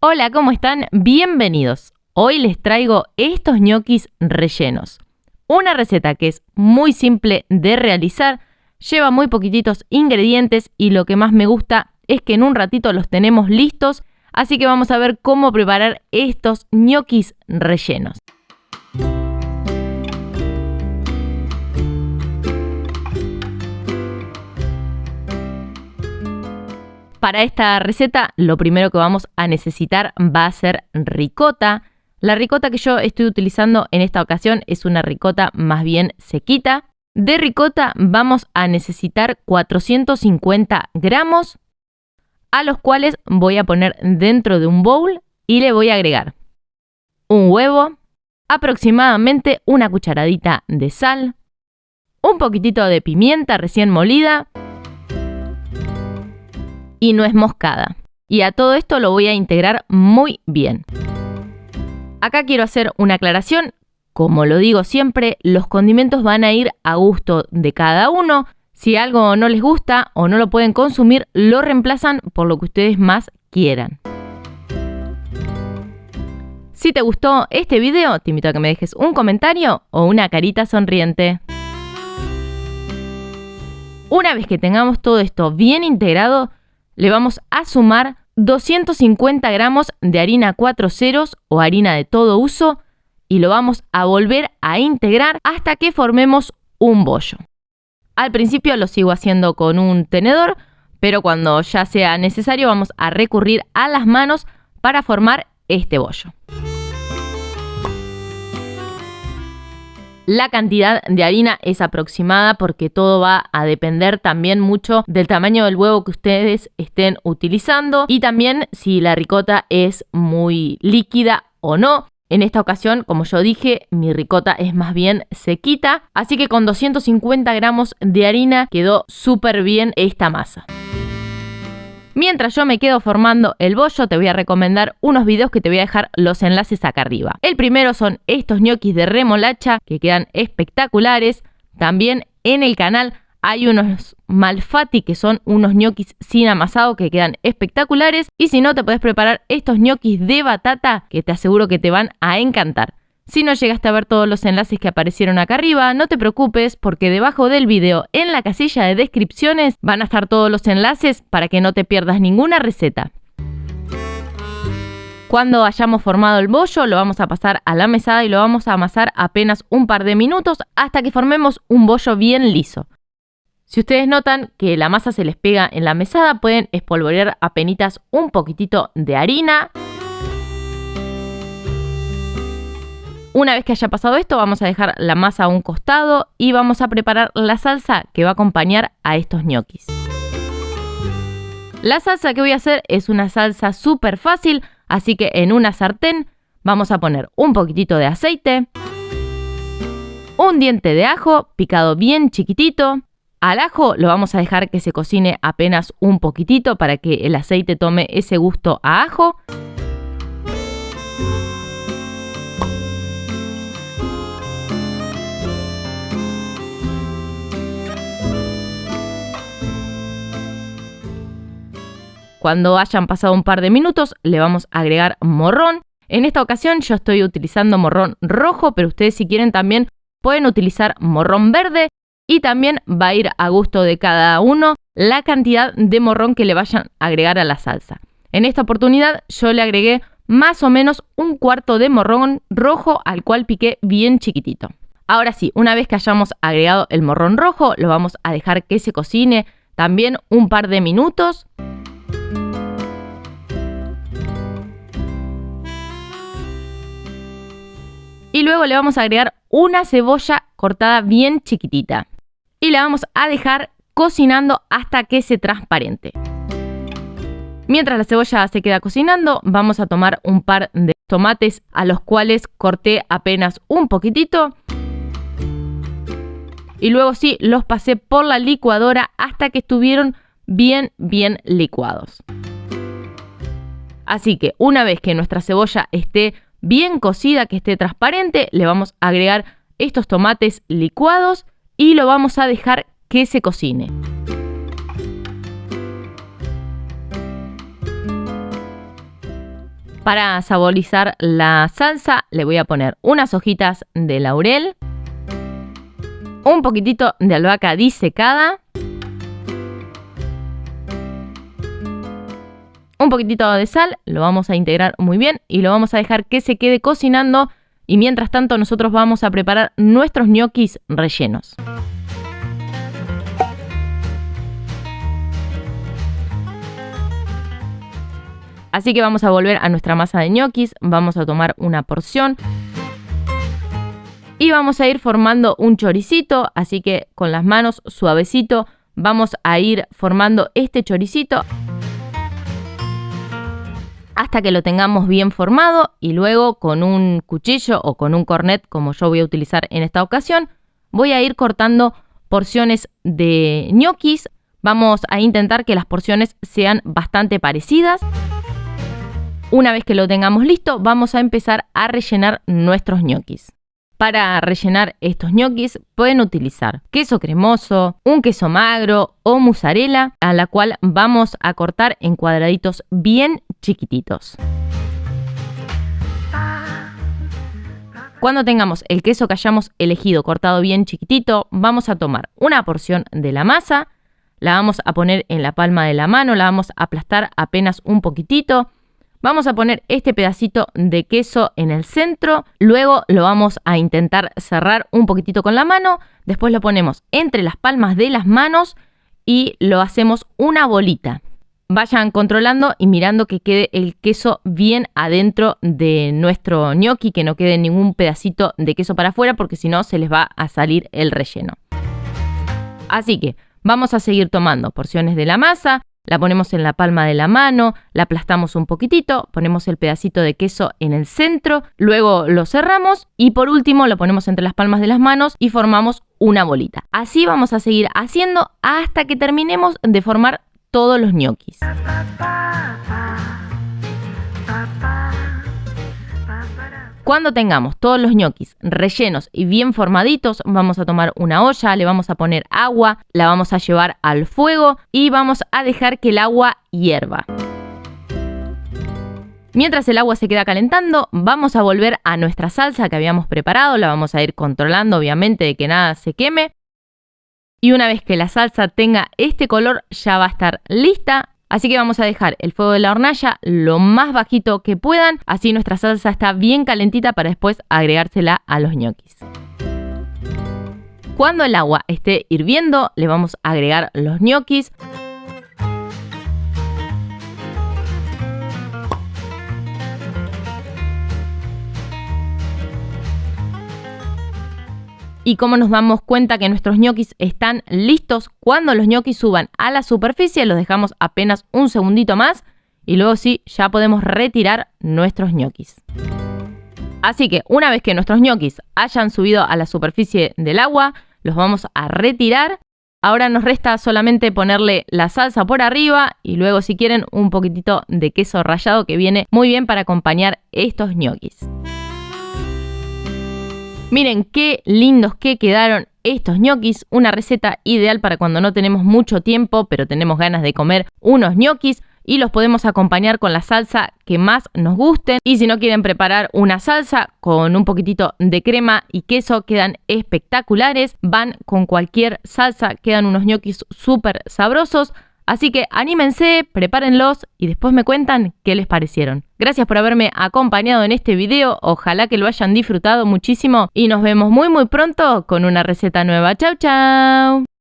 Hola, ¿cómo están? Bienvenidos. Hoy les traigo estos ñoquis rellenos. Una receta que es muy simple de realizar, lleva muy poquititos ingredientes y lo que más me gusta es que en un ratito los tenemos listos, así que vamos a ver cómo preparar estos ñoquis rellenos. Para esta receta, lo primero que vamos a necesitar va a ser ricota. La ricota que yo estoy utilizando en esta ocasión es una ricota más bien sequita. De ricota vamos a necesitar 450 gramos, a los cuales voy a poner dentro de un bowl y le voy a agregar un huevo, aproximadamente una cucharadita de sal, un poquitito de pimienta recién molida y nuez moscada. Y a todo esto lo voy a integrar muy bien. Acá quiero hacer una aclaración. Como lo digo siempre, los condimentos van a ir a gusto de cada uno. Si algo no les gusta o no lo pueden consumir, lo reemplazan por lo que ustedes más quieran. Si te gustó este video, te invito a que me dejes un comentario o una carita sonriente. Una vez que tengamos todo esto bien integrado, le vamos a sumar 250 gramos de harina 4 ceros o harina de todo uso y lo vamos a volver a integrar hasta que formemos un bollo. Al principio lo sigo haciendo con un tenedor, pero cuando ya sea necesario vamos a recurrir a las manos para formar este bollo. La cantidad de harina es aproximada porque todo va a depender también mucho del tamaño del huevo que ustedes estén utilizando y también si la ricota es muy líquida o no. En esta ocasión, como yo dije, mi ricota es más bien sequita, así que con 250 gramos de harina quedó súper bien esta masa. Mientras yo me quedo formando el bollo, te voy a recomendar unos videos que te voy a dejar los enlaces acá arriba. El primero son estos ñoquis de remolacha que quedan espectaculares. También en el canal hay unos malfatti que son unos ñoquis sin amasado que quedan espectaculares. Y si no, te puedes preparar estos ñoquis de batata que te aseguro que te van a encantar. Si no llegaste a ver todos los enlaces que aparecieron acá arriba, no te preocupes porque debajo del video en la casilla de descripciones van a estar todos los enlaces para que no te pierdas ninguna receta. Cuando hayamos formado el bollo lo vamos a pasar a la mesada y lo vamos a amasar apenas un par de minutos hasta que formemos un bollo bien liso. Si ustedes notan que la masa se les pega en la mesada, pueden espolvorear apenitas un poquitito de harina. Una vez que haya pasado esto, vamos a dejar la masa a un costado y vamos a preparar la salsa que va a acompañar a estos ñoquis. La salsa que voy a hacer es una salsa súper fácil, así que en una sartén vamos a poner un poquitito de aceite, un diente de ajo picado bien chiquitito. Al ajo lo vamos a dejar que se cocine apenas un poquitito para que el aceite tome ese gusto a ajo. Cuando hayan pasado un par de minutos le vamos a agregar morrón. En esta ocasión yo estoy utilizando morrón rojo, pero ustedes si quieren también pueden utilizar morrón verde y también va a ir a gusto de cada uno la cantidad de morrón que le vayan a agregar a la salsa. En esta oportunidad yo le agregué más o menos un cuarto de morrón rojo al cual piqué bien chiquitito. Ahora sí, una vez que hayamos agregado el morrón rojo lo vamos a dejar que se cocine también un par de minutos. Y luego le vamos a agregar una cebolla cortada bien chiquitita. Y la vamos a dejar cocinando hasta que se transparente. Mientras la cebolla se queda cocinando, vamos a tomar un par de tomates a los cuales corté apenas un poquitito. Y luego sí, los pasé por la licuadora hasta que estuvieron bien licuados. Así que una vez que nuestra cebolla esté bien cocida, que esté transparente, le vamos a agregar estos tomates licuados y lo vamos a dejar que se cocine. Para saborizar la salsa le voy a poner unas hojitas de laurel, un poquitito de albahaca disecada, un poquitito de sal, lo vamos a integrar muy bien y lo vamos a dejar que se quede cocinando y mientras tanto nosotros vamos a preparar nuestros ñoquis rellenos. Así que vamos a volver a nuestra masa de ñoquis, vamos a tomar una porción y vamos a ir formando un choricito, así que con las manos suavecito vamos a ir formando este choricito hasta que lo tengamos bien formado y luego con un cuchillo o con un cornet, como yo voy a utilizar en esta ocasión, voy a ir cortando porciones de ñoquis. Vamos a intentar que las porciones sean bastante parecidas. Una vez que lo tengamos listo, vamos a empezar a rellenar nuestros ñoquis. Para rellenar estos ñoquis pueden utilizar queso cremoso, un queso magro o mozzarella, a la cual vamos a cortar en cuadraditos bien chiquititos. Cuando tengamos el queso que hayamos elegido cortado bien chiquitito, vamos a tomar una porción de la masa, la vamos a poner en la palma de la mano, la vamos a aplastar apenas un poquitito. Vamos a poner este pedacito de queso en el centro, luego lo vamos a intentar cerrar un poquitito con la mano, después lo ponemos entre las palmas de las manos y lo hacemos una bolita. Vayan controlando y mirando que quede el queso bien adentro de nuestro ñoqui, que no quede ningún pedacito de queso para afuera porque si no se les va a salir el relleno. Así que vamos a seguir tomando porciones de la masa. La ponemos en la palma de la mano, la aplastamos un poquitito, ponemos el pedacito de queso en el centro, luego lo cerramos y por último lo ponemos entre las palmas de las manos y formamos una bolita. Así vamos a seguir haciendo hasta que terminemos de formar todos los ñoquis. Cuando tengamos todos los ñoquis rellenos y bien formaditos, vamos a tomar una olla, le vamos a poner agua, la vamos a llevar al fuego y vamos a dejar que el agua hierva. Mientras el agua se queda calentando, vamos a volver a nuestra salsa que habíamos preparado, la vamos a ir controlando obviamente de que nada se queme. Y una vez que la salsa tenga este color, ya va a estar lista. Así que vamos a dejar el fuego de la hornalla lo más bajito que puedan, así nuestra salsa está bien calentita para después agregársela a los ñoquis. Cuando el agua esté hirviendo, le vamos a agregar los ñoquis. Y cómo nos damos cuenta que nuestros ñoquis están listos, cuando los ñoquis suban a la superficie, los dejamos apenas un segundito más y luego sí, ya podemos retirar nuestros ñoquis. Así que una vez que nuestros ñoquis hayan subido a la superficie del agua, los vamos a retirar. Ahora nos resta solamente ponerle la salsa por arriba y luego si quieren un poquitito de queso rallado que viene muy bien para acompañar estos ñoquis. Miren qué lindos que quedaron estos ñoquis, una receta ideal para cuando no tenemos mucho tiempo, pero tenemos ganas de comer unos ñoquis y los podemos acompañar con la salsa que más nos gusten. Y si no quieren preparar una salsa, con un poquitito de crema y queso quedan espectaculares. Van con cualquier salsa, quedan unos ñoquis súper sabrosos. Así que anímense, prepárenlos y después me cuentan qué les parecieron. Gracias por haberme acompañado en este video, ojalá que lo hayan disfrutado muchísimo y nos vemos muy pronto con una receta nueva. ¡Chau, chau!